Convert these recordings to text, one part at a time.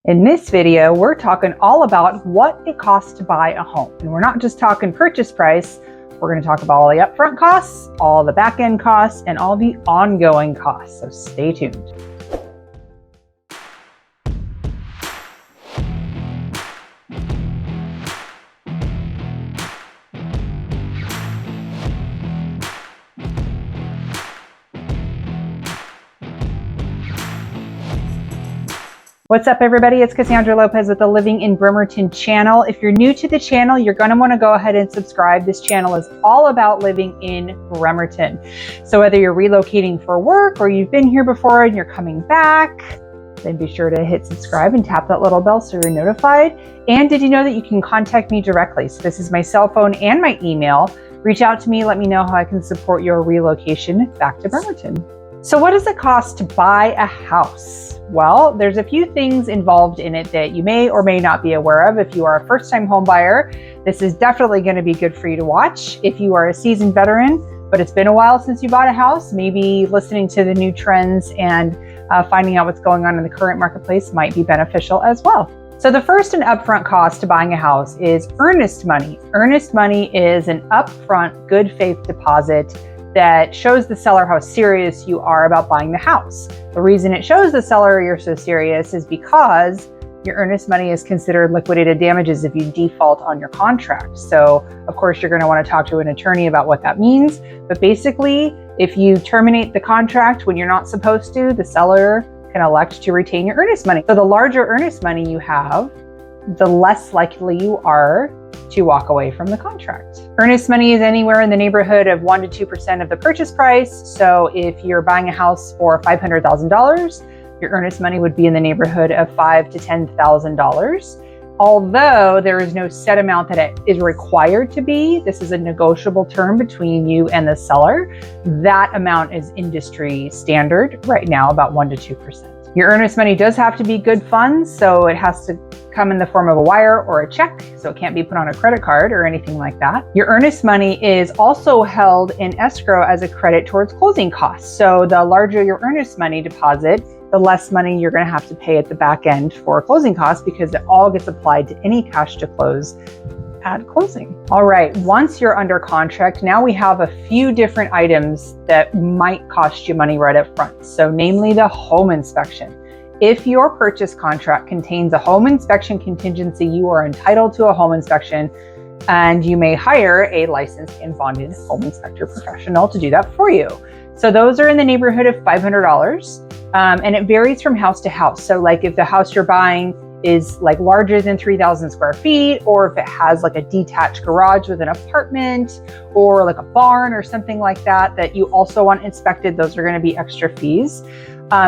In this video, we're talking all about what it costs to buy a home. And we're not just talking purchase price, we're going to talk about all the upfront costs, all the back end costs, and all the ongoing costs. So stay tuned. What's up, everybody? It's Cassandra Lopez with the Living in Bremerton channel. If you're new to the channel, you're going to want to go ahead and subscribe. This channel is all about living in Bremerton. So whether you're relocating for work or you've been here before and you're coming back, then be sure to hit subscribe and tap that little bell so you're notified. And did you know that you can contact me directly? So this is my cell phone and my email. Reach out to me. Let me know how I can support your relocation back to Bremerton. So what does it cost to buy a house? Well, there's a few things involved in it that you may or may not be aware of. If you are a first-time home buyer, this is definitely going to be good for you to watch. If you are a seasoned veteran, but it's been a while since you bought a house, maybe listening to the new trends and finding out what's going on in the current marketplace might be beneficial as well. So the first and upfront cost to buying a house is earnest money. Earnest money is an upfront good faith deposit that shows the seller how serious you are about buying the house. The reason it shows the seller you're so serious is because your earnest money is considered liquidated damages if you default on your contract. So of course you're going to want to talk to an attorney about what that means. But basically, if you terminate the contract when you're not supposed to, the seller can elect to retain your earnest money. So the larger earnest money you have, the less likely you are to walk away from the contract. Earnest money is anywhere in the neighborhood of 1% to 2% of the purchase price. So if you're buying a house for $500,000, your earnest money would be in the neighborhood of $5,000 to $10,000. Although there is no set amount that it is required to be, this is a negotiable term between you and the seller. That amount is industry standard right now, about 1% to 2%. Your earnest money does have to be good funds, so it has to come in the form of a wire or a check, so it can't be put on a credit card or anything like that. Your earnest money is also held in escrow as a credit towards closing costs. So the larger your earnest money deposit, the less money you're going to have to pay at the back end for closing costs, because it all gets applied to any cash to close at closing. All right, once you're under contract, now we have a few different items that might cost you money right up front. So namely the home inspection. If your purchase contract contains a home inspection contingency, you are entitled to a home inspection, and you may hire a licensed and bonded home inspector professional to do that for you. So those are in the neighborhood of $500, and it varies from house to house. So like if the house you're buying is like larger than 3,000 square feet, or if it has like a detached garage with an apartment or like a barn or something like that, that you also want inspected, those are going to be extra fees.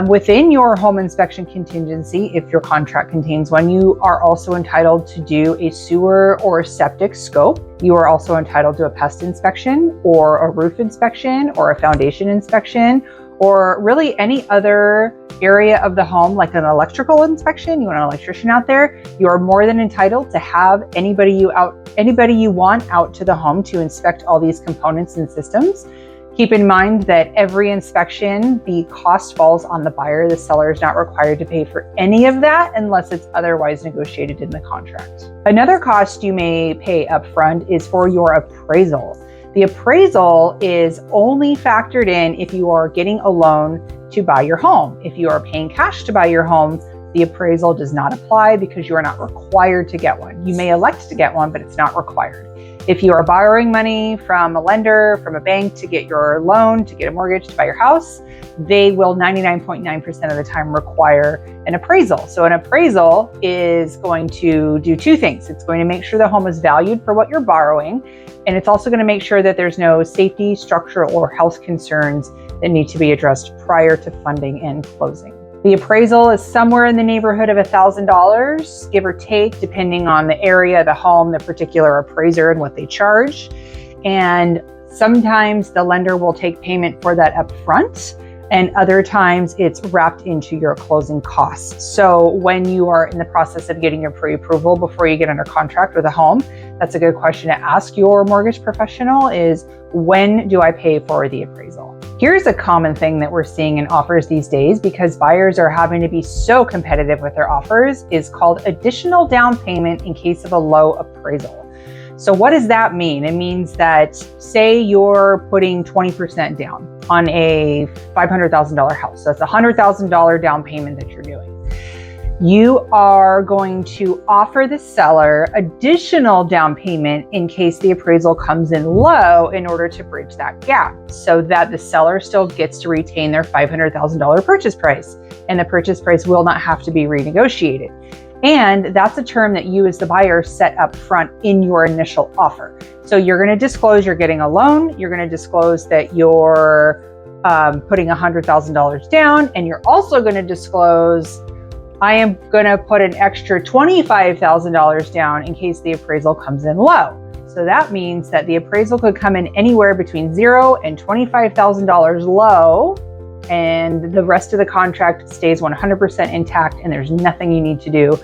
Within your home inspection contingency, if your contract contains one, you are also entitled to do a sewer or septic scope. You are also entitled to a pest inspection or a roof inspection or a foundation inspection, or really any other area of the home, like an electrical inspection. You want an electrician out there, you are more than entitled to have anybody you want out to the home to inspect all these components and systems. Keep in mind that every inspection, the cost falls on the buyer. The seller is not required to pay for any of that unless it's otherwise negotiated in the contract. Another cost you may pay upfront is for your appraisal. The appraisal is only factored in if you are getting a loan to buy your home. If you are paying cash to buy your home, the appraisal does not apply because you are not required to get one. You may elect to get one, but it's not required. If you are borrowing money from a lender, from a bank to get your loan, to get a mortgage to buy your house, they will 99.9% of the time require an appraisal. So an appraisal is going to do two things. It's going to make sure the home is valued for what you're borrowing, and it's also going to make sure that there's no safety, structural, or health concerns that need to be addressed prior to funding and closing. The appraisal is somewhere in the neighborhood of $1,000, give or take, depending on the area, the home, the particular appraiser, and what they charge. And sometimes the lender will take payment for that up front. and other times it's wrapped into your closing costs. So when you are in the process of getting your pre-approval before you get under contract with a home, that's a good question to ask your mortgage professional is, when do I pay for the appraisal? Here's a common thing that we're seeing in offers these days, because buyers are having to be so competitive with their offers, is called additional down payment in case of a low appraisal. So what does that mean? It means that, say you're putting 20% down on a $500,000 house. So that's a $100,000 down payment that you're doing. You are going to offer the seller additional down payment in case the appraisal comes in low, in order to bridge that gap, so that the seller still gets to retain their $500,000 purchase price, and the purchase price will not have to be renegotiated. And that's a term that you as the buyer set up front in your initial offer. So you're going to disclose you're getting a loan, you're going to disclose that you're putting $100,000 down, and you're also going to disclose, I am going to put an extra $25,000 down in case the appraisal comes in low. So that means that the appraisal could come in anywhere between $0 and $25,000 low, and the rest of the contract stays 100% intact, and there's nothing you need to do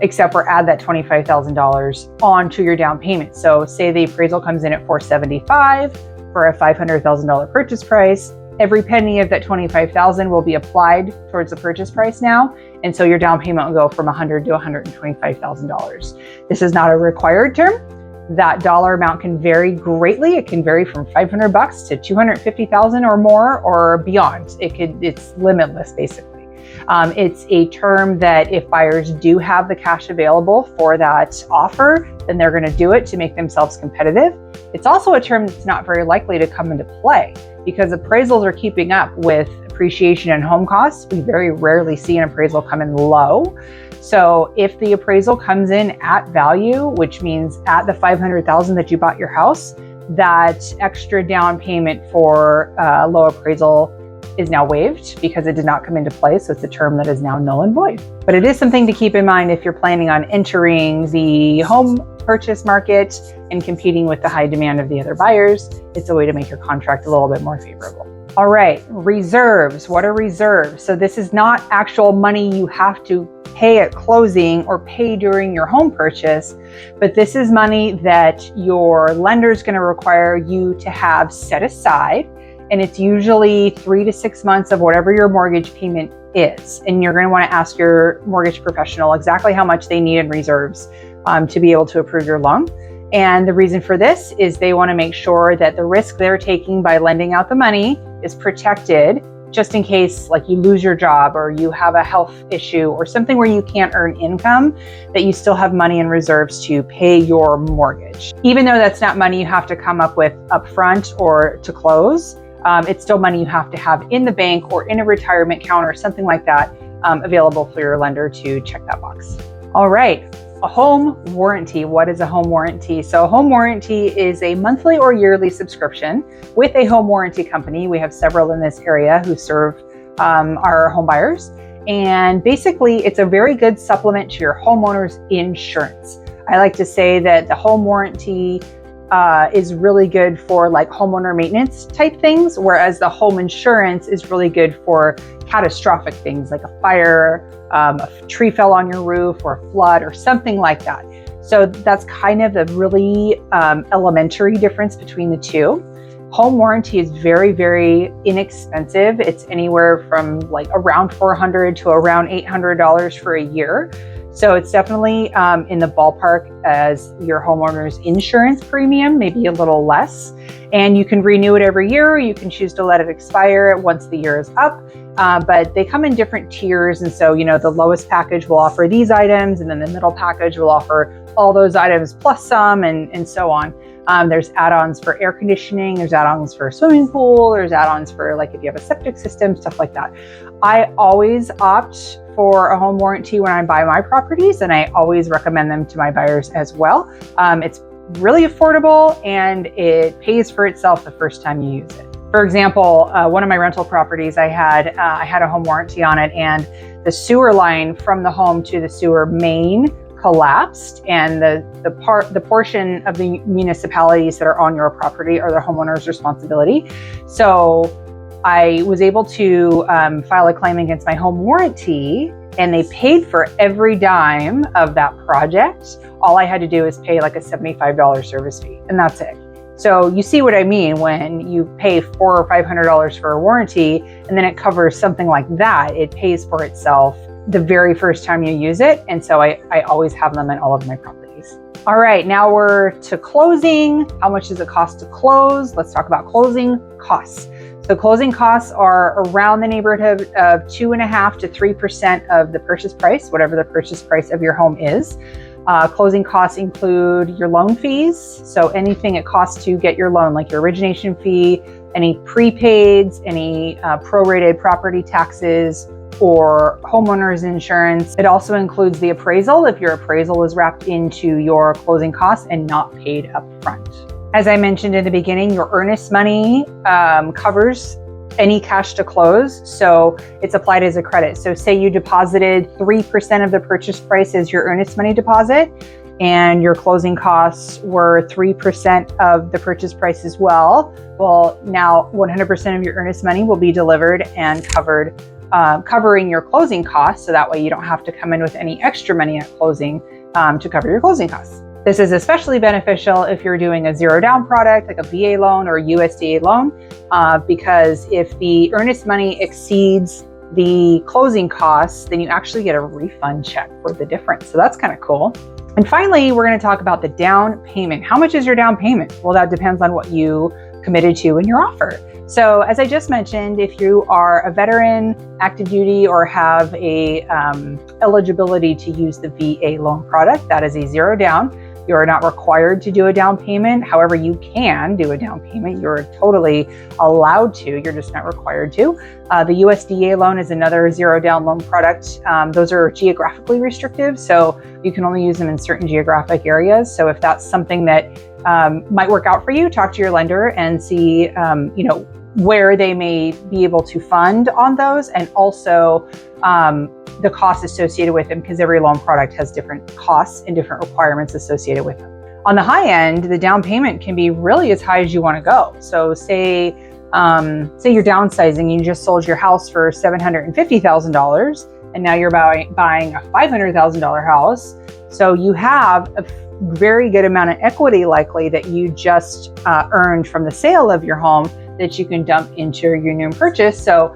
except for add that $25,000 onto your down payment. So say the appraisal comes in at $475,000 for a $500,000 purchase price. Every penny of that $25,000 will be applied towards the purchase price now, and so your down payment will go from $100,000 to $125,000. This is not a required term. That dollar amount can vary greatly. It can vary from $500 to $250,000 or more, or beyond. It's limitless, basically. It's a term that if buyers do have the cash available for that offer, then they're going to do it to make themselves competitive. It's also a term that's not very likely to come into play, because appraisals are keeping up with appreciation and home costs. We very rarely see an appraisal come in low. So if the appraisal comes in at value, which means at the $500,000 that you bought your house, that extra down payment for low appraisal is now waived because it did not come into play. So it's a term that is now null and void. But it is something to keep in mind if you're planning on entering the home purchase market and competing with the high demand of the other buyers. It's a way to make your contract a little bit more favorable. All right, reserves. What are reserves? So this is not actual money you have to pay at closing or pay during your home purchase, but this is money that your lender is going to require you to have set aside. And it's usually 3 to 6 months of whatever your mortgage payment is. And you're going to want to ask your mortgage professional exactly how much they need in reserves to be able to approve your loan. And the reason for this is they want to make sure that the risk they're taking by lending out the money is protected, just in case like you lose your job or you have a health issue or something where you can't earn income, that you still have money in reserves to pay your mortgage. Even though that's not money you have to come up with upfront or to close, it's still money you have to have in the bank or in a retirement account or something like that, available for your lender to check that box. All right. A home warranty. What is a home warranty? So a home warranty is a monthly or yearly subscription with a home warranty company. We have several in this area who serve our home buyers. And basically, it's a very good supplement to your homeowner's insurance. I like to say that the home warranty is really good for like homeowner maintenance type things, whereas the home insurance is really good for catastrophic things like a fire, a tree fell on your roof, or a flood or something like that. So that's kind of the really elementary difference between the two. Home warranty is very, very inexpensive. It's anywhere from like around $400 to around $800 for a year. So it's definitely in the ballpark as your homeowner's insurance premium, maybe a little less. And you can renew it every year. You can choose to let it expire once the year is up. But they come in different tiers. And so, the lowest package will offer these items, and then the middle package will offer all those items plus some, and so on. There's add-ons for air conditioning. There's add-ons for a swimming pool. There's add-ons for like if you have a septic system, stuff like that. I always opt for a home warranty when I buy my properties, and I always recommend them to my buyers as well. It's really affordable, and it pays for itself the first time you use it. For example, one of my rental properties, I had a home warranty on it, and the sewer line from the home to the sewer main collapsed, and the portion of the municipalities that are on your property are the homeowner's responsibility. So I was able to file a claim against my home warranty, and they paid for every dime of that project. All I had to do is pay like a $75 service fee, and that's it. So you see what I mean when you pay $400 or $500 for a warranty, and then it covers something like that. It pays for itself the very first time you use it. And so I always have them in all of my properties. All right, now we're to closing. How much does it cost to close? Let's talk about closing costs. So closing costs are around the neighborhood of 2.5% to 3% of the purchase price, whatever the purchase price of your home is. Closing costs include your loan fees. So anything it costs to get your loan, like your origination fee, any prepaids, any prorated property taxes, or homeowner's insurance. It also includes the appraisal if your appraisal is wrapped into your closing costs and not paid up front. As I mentioned in the beginning, your earnest money covers any cash to close, so it's applied as a credit. So say you deposited 3% of the purchase price as your earnest money deposit, and your closing costs were 3% of the purchase price as well. Well, now 100% of your earnest money will be delivered and covered, covering your closing costs, so that way you don't have to come in with any extra money at closing to cover your closing costs. This is especially beneficial if you're doing a zero down product like a VA loan or USDA loan, because if the earnest money exceeds the closing costs, then you actually get a refund check for the difference. So that's kind of cool. And finally, we're going to talk about the down payment. How much is your down payment? Well, that depends on what you committed to in your offer. So as I just mentioned, if you are a veteran, active duty, or have a eligibility to use the VA loan product, that is a zero down. You are not required to do a down payment. However, you can do a down payment. You're totally allowed to, you're just not required to. The USDA loan is another zero down loan product. Those are geographically restrictive, so you can only use them in certain geographic areas. So if that's something that might work out for you, talk to your lender and see, where they may be able to fund on those, and also the costs associated with them, because every loan product has different costs and different requirements associated with them. On the high end, the down payment can be really as high as you want to go. So say you're downsizing and you just sold your house for $750,000, and now you're buying a $500,000 house. So you have a very good amount of equity likely that you just earned from the sale of your home that you can dump into your new purchase. So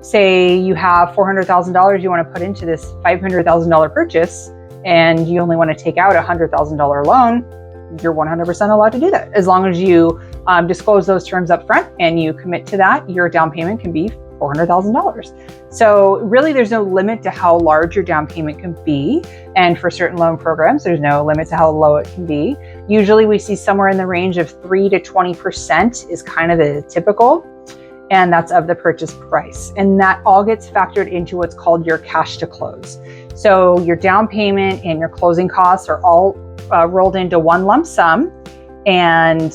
say you have $400,000 you want to put into this $500,000 purchase, and you only want to take out a $100,000 loan, you're 100% allowed to do that. As long as you disclose those terms up front and you commit to that, your down payment can be $400,000. So really there's no limit to how large your down payment can be. And for certain loan programs, there's no limit to how low it can be. Usually we see somewhere in the range of 3 to 20% is kind of the typical, and that's of the purchase price. And that all gets factored into what's called your cash to close. So your down payment and your closing costs are all rolled into one lump sum. And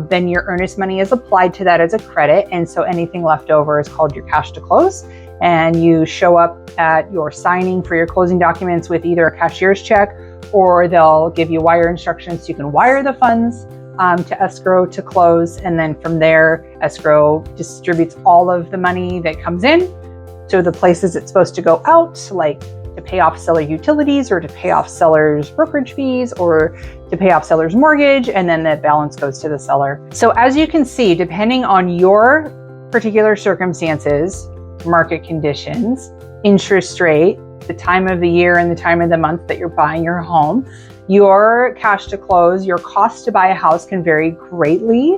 then your earnest money is applied to that as a credit. And so anything left over is called your cash to close. And you show up at your signing for your closing documents with either a cashier's check, or they'll give you wire instructions so you can wire the funds to escrow to close. And then from there, escrow distributes all of the money that comes in to the places it's supposed to go out, like to pay off seller utilities, or to pay off seller's brokerage fees, or to pay off seller's mortgage, and then the balance goes to the seller. So as you can see, depending on your particular circumstances, market conditions, interest rate, the time of the year and the time of the month that you're buying your home, your cash to close, your cost to buy a house can vary greatly.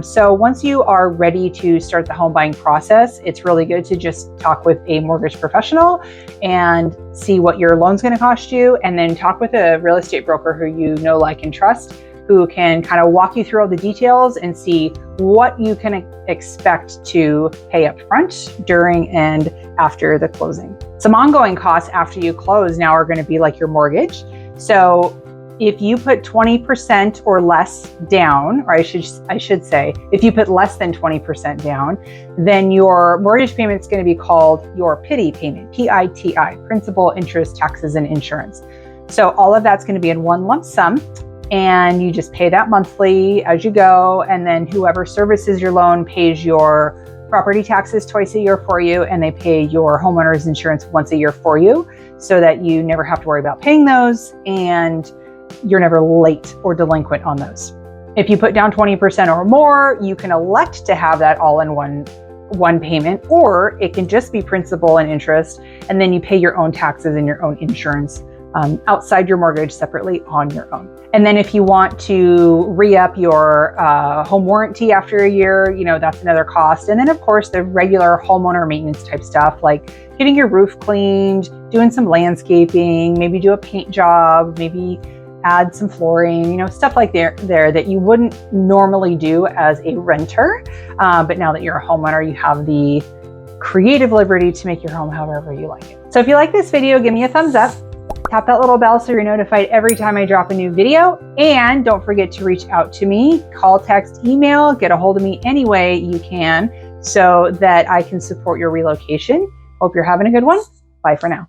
So once you are ready to start the home buying process, it's really good to just talk with a mortgage professional and see what your loan's going to cost you, and then talk with a real estate broker who you know, like, and trust, who can kind of walk you through all the details and see what you can expect to pay up front, during, and after the closing. Some ongoing costs after you close now are going to be like your mortgage. So if you put 20% or less down, or I should say, if you put less than 20% down, then your mortgage payment is going to be called your PITI payment, PITI, principal, interest, taxes, and insurance. So all of that's going to be in one lump sum, and you just pay that monthly as you go. And then whoever services your loan pays your property taxes twice a year for you, and they pay your homeowner's insurance once a year for you, so that you never have to worry about paying those and you're never late or delinquent on those. If you put down 20% or more, you can elect to have that all in one payment, or it can just be principal and interest, and then you pay your own taxes and your own insurance outside your mortgage separately on your own. And then if you want to re-up your home warranty after a year, you know, that's another cost. And then of course the regular homeowner maintenance type stuff, like getting your roof cleaned, doing some landscaping, maybe do a paint job, maybe add some flooring, you know, stuff like there that you wouldn't normally do as a renter. But now that you're a homeowner, you have the creative liberty to make your home however you like it. So if you like this video, give me a thumbs up. Tap that little bell so you're notified every time I drop a new video. And don't forget to reach out to me, call, text, email, get a hold of me any way you can so that I can support your relocation. Hope you're having a good one. Bye for now.